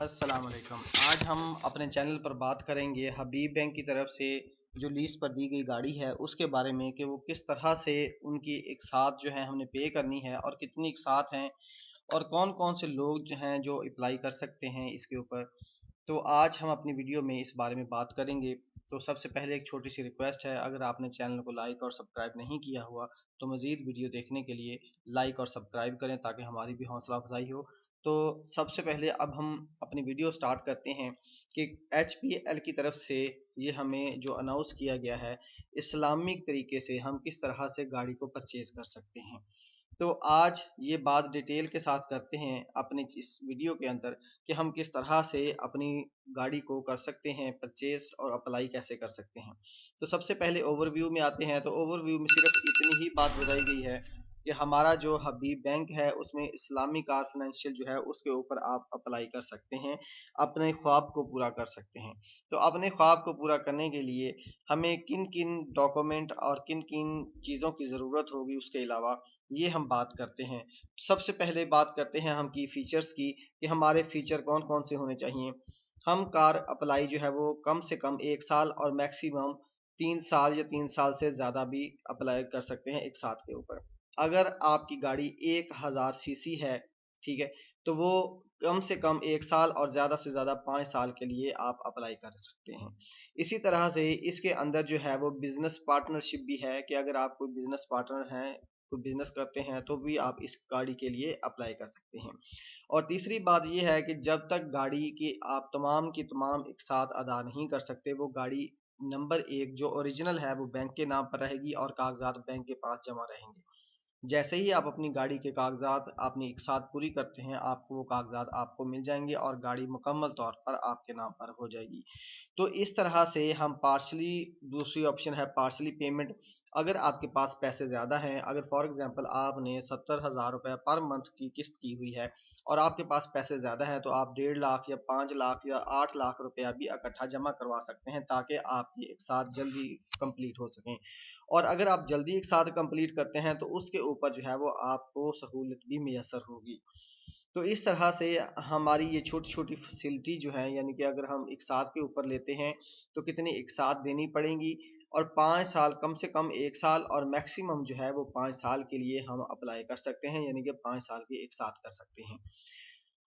अस्सलाम वालेकुम। आज हम अपने चैनल पर बात करेंगे हबीब बैंक की तरफ से जो लीज़ पर दी गई गाड़ी है उसके बारे में कि वो किस तरह से उनकी एक साथ जो है हमने पे करनी है और कितनी एक साथ हैं और कौन-कौन से लोग जो हैं जो अप्लाई कर सकते हैं इसके ऊपर। तो आज हम अपनी वीडियो में इस बारे में बात करेंगे। तो सबसे पहले एक छोटी सी रिक्वेस्ट है, अगर आपने चैनल को लाइक और सब्सक्राइब नहीं किया हुआ तो मज़ीद वीडियो देखने के लिए लाइक और सब्सक्राइब करें ताकि हमारी भी हौसला अफजाई हो। तो सबसे पहले अब हम अपनी वीडियो स्टार्ट करते हैं कि एचपीएल की तरफ से ये हमें जो अनाउंस किया गया है इस्लामिक तरीके से हम किस तरह से गाड़ी को परचेज कर सकते हैं। तो आज ये बात डिटेल के साथ करते हैं अपने इस वीडियो के अंदर कि हम किस तरह से अपनी गाड़ी को कर सकते हैं परचेज और अप्लाई कैसे कर सकते हैं। तो सबसे पहले ओवरव्यू में आते हैं। तो ओवरव्यू में सिर्फ इतनी ही बात बताई गई है कि हमारा जो हबीब बैंक है उसमें इस्लामी कार फाइनेंशियल जो है उसके ऊपर आप अप्लाई कर सकते हैं, अपने ख्वाब को पूरा कर सकते हैं। तो अपने ख्वाब को पूरा करने के लिए हमें किन किन डॉक्यूमेंट और किन किन चीज़ों की ज़रूरत होगी उसके अलावा ये हम बात करते हैं। सबसे पहले बात करते हैं हम की फ़ीचर्स की कि हमारे फ़ीचर कौन-कौन से होने चाहिए। हम कार अप्लाई जो है वो कम से कम 1 साल और मैक्सिमम 3 साल या 3 साल से ज़्यादा भी अप्लाई कर सकते हैं एक साथ के ऊपर। अगर आपकी गाड़ी 1000 सीसी है, ठीक है? तो वो कम से कम 1 साल और ज़्यादा से ज़्यादा 5 साल के लिए आप अप्लाई कर सकते हैं। इसी तरह से इसके अंदर जो है वो बिज़नेस पार्टनरशिप भी है कि अगर आप कोई बिज़नेस पार्टनर हैं, कोई बिज़नेस करते हैं तो भी आप इस गाड़ी के लिए अप्लाई कर सकते हैं। और तीसरी बात ये है कि जब तक गाड़ी की आप तमाम की तमाम एक साथ अदा नहीं कर सकते, वो गाड़ी नंबर 1 जो ओरिजिनल है वो बैंक के नाम पर रहेगी और कागज़ात बैंक के पास जमा रहेंगे। जैसे ही आप अपनी गाड़ी के कागज़ात अपनी एक साथ पूरी करते हैं, आपको वो कागज़ात आपको मिल जाएँगे और गाड़ी मुकम्मल तौर पर आपके नाम पर हो जाएगी। तो इस तरह से हम पार्शली दूसरी ऑप्शन है पार्शली पेमेंट। अगर आपके पास पैसे ज़्यादा हैं, अगर फॉर एग्ज़ाम्पल आपने 70,000 रुपए पर मंथ की किस्त की हुई है और आपके पास पैसे ज़्यादा हैं, तो आप 1.5 लाख या 5 लाख या 8 लाख रुपया भी इकट्ठा जमा करवा सकते हैं ताकि आपकी एक साथ जल्दी कंप्लीट हो सकें। और अगर आप जल्दी एक साथ कंप्लीट करते हैं, तो उसके ऊपर जो है वो आपको सहूलत भी मैसर होगी। तो इस तरह से हमारी ये छोटी-छोटी फैसिलिटी जो है यानी कि अगर हम एक साथ के ऊपर लेते हैं तो कितनी एक साथ देनी पड़ेंगी और 5 साल कम से कम 1 साल और मैक्सिमम जो है वो 5 साल के लिए हम अप्लाई कर सकते हैं यानी कि 5 साल के एक साथ कर सकते हैं।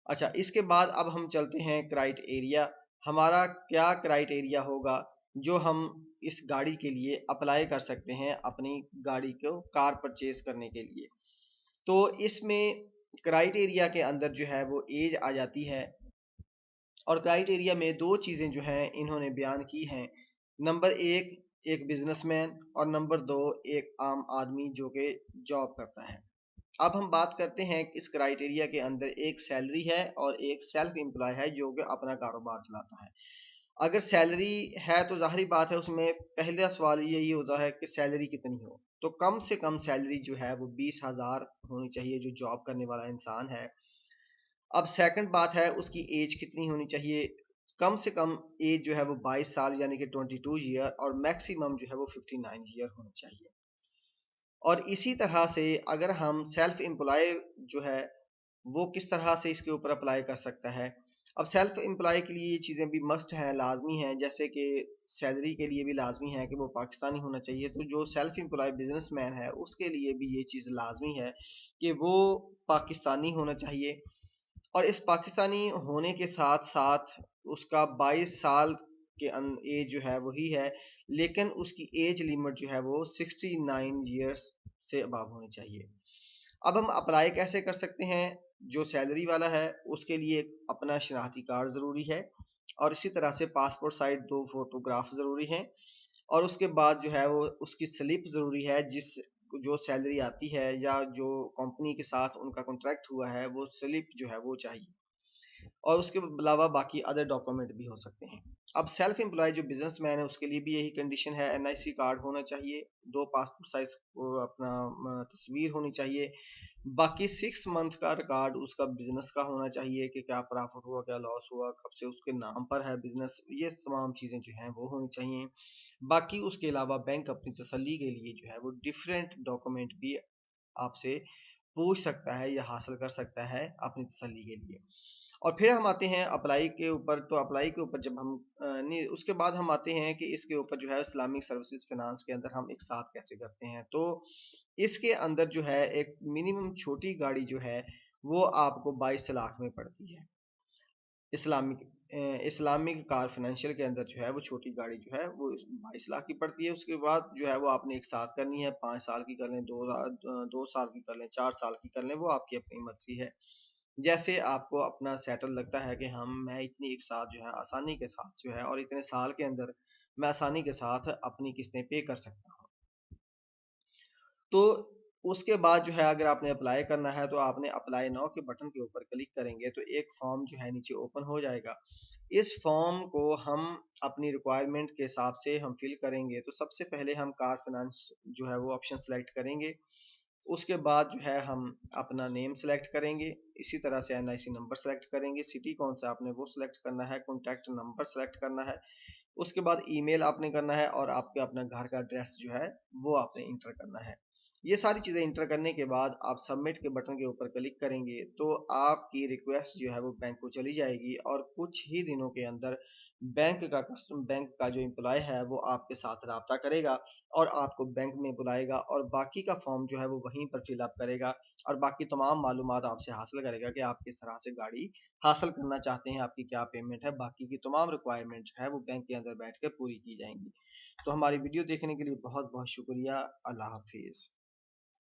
अच्छा, इसके बाद अब हम चलते हैं क्राइटेरिया। हमारा क्या क्राइटेरिया होगा जो हम इस गाड़ी के लिए अप्लाई कर सकते हैं अपनी गाड़ी को कार परचेज़ करने के लिए। तो इसमें क्राइटेरिया के अंदर जो है वो एज आ जाती है और क्राइटेरिया में 2 चीज़ें जो हैं इन्होंने बयान की हैं। नंबर 1 एक बिज़नेसमैन और नंबर 2 एक आम आदमी जो कि जॉब करता है। अब हम बात करते हैं कि इस क्राइटेरिया के अंदर एक सैलरी है और एक सेल्फ एम्प्लॉय है जो कि अपना कारोबार चलाता है। अगर सैलरी है तो ज़ाहिर-सी बात है उसमें पहला सवाल यही होता है कि सैलरी कितनी हो? तो कम से कम सैलरी जो है वो 20,000 होनी चाहिए जो जॉब करने वाला इंसान है। अब सेकंड बात है उसकी एज कितनी होनी चाहिए? कम से कम एज जो है वो 22 साल यानी कि 22 ईयर और मैक्सिमम जो है वो 59 ईयर होनी चाहिए। और इसी तरह से अगर हम सेल्फ एम्प्लॉय जो है वो किस तरह से इसके ऊपर अप्लाई कर सकता है। अब सेल्फ एम्प्लॉय के लिए ये चीज़ें भी मस्ट हैं, लाज़मी हैं, जैसे कि सैलरी के लिए भी लाज़मी है कि वो पाकिस्तानी होना चाहिए। तो जो सेल्फ एम्प्लॉय बिज़नेसमैन है, उसके लिए भी ये चीज़ लाज़मी है कि वो पाकिस्तानी होना चाहिए और इस पाकिस्तानी होने के साथ-साथ उसका 22 साल के एज जो है वही है, लेकिन उसकी एज लिमिट जो है वो 69 इयर्स से अबव होनी चाहिए। अब हम अप्लाई कैसे कर सकते हैं? जो सैलरी वाला है उसके लिए अपना शनाख्ती कार्ड ज़रूरी है और इसी तरह से पासपोर्ट साइज़ 2 फ़ोटोग्राफ ज़रूरी हैं और उसके बाद जो है वो उसकी स्लिप ज़रूरी है जिस जो सैलरी आती है या जो कंपनी के साथ उनका कॉन्ट्रैक्ट हुआ है वो स्लिप जो है वो चाहिए। और उसके अलावा बाकी अदर डॉक्यूमेंट भी हो सकते हैं। अब सेल्फ एम्प्लॉय जो बिज़नेसमैन है उसके लिए भी यही कंडीशन है, एनआईसी कार्ड होना चाहिए, 2 पासपोर्ट साइज़ अपना तस्वीर होनी चाहिए। बाकी 6 मंथ का रिकॉर्ड उसका बिज़नेस का होना चाहिए कि क्या प्रॉफ़िट हुआ, क्या लॉस हुआ, कब से उसके नाम पर है बिज़नेस, ये तमाम चीज़ें जो हैं वो होनी चाहिए। बाकी उसके अलावा बैंक अपनी तसल्ली के लिए जो है वो डिफरेंट डॉक्यूमेंट भी आपसे पूछ सकता है या हासिल कर सकता है अपनी तसल्ली के लिए। और फिर हम आते हैं अप्लाई के ऊपर, तो अप्लाई के ऊपर जब हम नहीं, उसके बाद हम आते हैं कि इसके ऊपर जो है इस्लामिक सर्विसेज फाइनेंस के अंदर हम एक साथ कैसे करते हैं। तो इसके अंदर जो है एक मिनिमम छोटी गाड़ी जो है वो आपको 22 लाख में पड़ती है। इस्लामिक इस्लामिक कार फाइनेंशियल के अंदर जो है वो छोटी गाड़ी जो है वो 22 लाख की पड़ती है। उसके बाद जो है वो आपने एक साथ करनी है, 5 साल की कर लें, 2 साल की कर लें, 4 साल की कर लें, वो आपकी अपनी मर्ज़ी है। जैसे आपको अपना सेटल लगता है कि मैं इतनी एक साथ जो है आसानी के साथ जो है और इतने साल के अंदर मैं आसानी के साथ अपनी किस्तें पे कर सकता हूँ। तो उसके बाद जो है अगर आपने अप्लाई करना है तो आपने अप्लाई नाउ के बटन के ऊपर क्लिक करेंगे तो एक फॉर्म जो है नीचे ओपन हो जाएगा। इस फॉर्म को हम अपनी रिक्वायरमेंट के हिसाब से हम फिल करेंगे। तो सबसे पहले हम कार फाइनेंस जो है वो ऑप्शन सेलेक्ट करेंगे। उसके बाद जो है हम अपना नेम सेलेक्ट करेंगे, इसी तरह से एनआईसी नंबर सेलेक्ट करेंगे, सिटी कौन सा आपने वो सेलेक्ट करना है, कॉन्टैक्ट नंबर सेलेक्ट करना है, उसके बाद ईमेल आपने करना है और आपके अपना घर का एड्रेस जो है वो आपने इंटर करना है। ये सारी चीज़ें इंटर करने के बाद आप सबमिट के बटन के ऊपर क्लिक करेंगे तो आपकी रिक्वेस्ट जो है वो बैंक को चली जाएगी और कुछ ही दिनों के अंदर बैंक का जो एम्प्लॉय है वो आपके साथ राब्ता करेगा और आपको बैंक में बुलाएगा और बाकी का फॉर्म जो है वो वहीं पर फिल अप करेगा और बाकी तमाम मालूमात आपसे हासिल करेगा कि आप किस तरह से गाड़ी हासिल करना चाहते हैं, आपकी क्या पेमेंट है, बाकी की तमाम रिक्वायरमेंट जो है वो बैंक के अंदर बैठ के पूरी की जाएँगी। तो हमारी वीडियो देखने के लिए बहुत-बहुत शुक्रिया। अल्लाह हाफ़िज़।